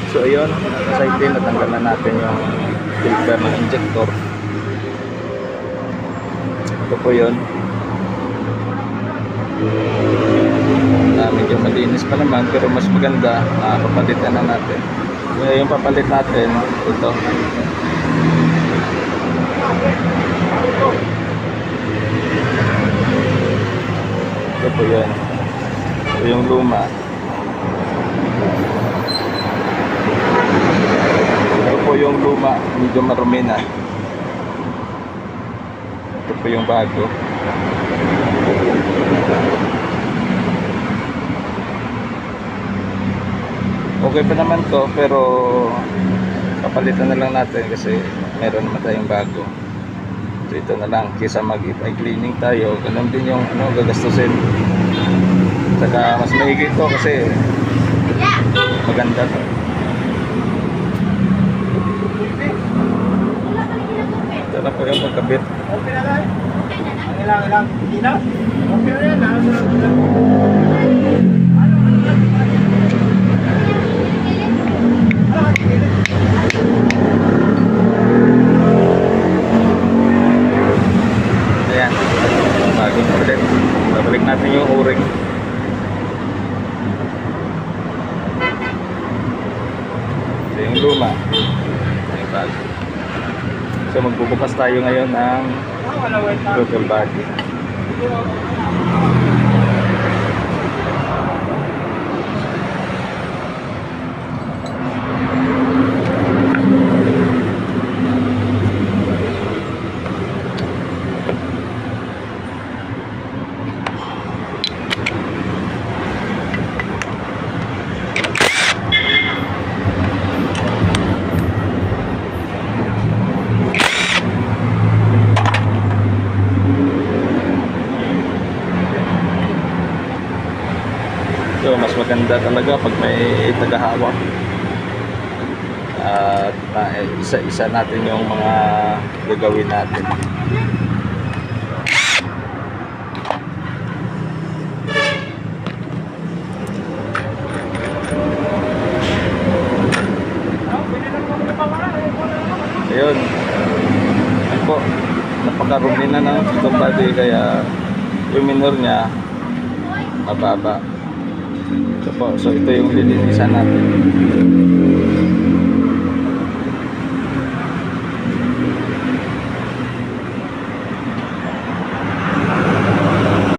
So ayun, sa side din, natanggal na natin yung filter ng injector. Ito po yun. Medyo malinis pa naman, pero mas maganda, papalitan na natin. Yung papalit natin, ito. Ito po yun. Ito yung luma. Ito po yung luma, medyo marumi na. Ito po yung bago. Okay pa naman to, pero papalitan na lang natin kasi meron naman tayong bago. So ito na lang, kaysa mag-cleaning tayo, ganun din yung gagastusin. Saka mas mahigit to kasi maganda to. Ito na po yung pagkabit. Okay na lang. Ilang. Hindi na. Okay na yan. Ayan, bagong ulit. Babalik natin yung o-ring. Ito yung luma. Ito yung bago. So magbubukas tayo ngayon ng throttle body. So mas maganda talaga pag may tagahawak at isa-isa natin yung mga gagawin natin. Ayun. Ayun po, napakarumi na ng itong body kaya yung minor niya mababa. So ito yung lilinisan natin.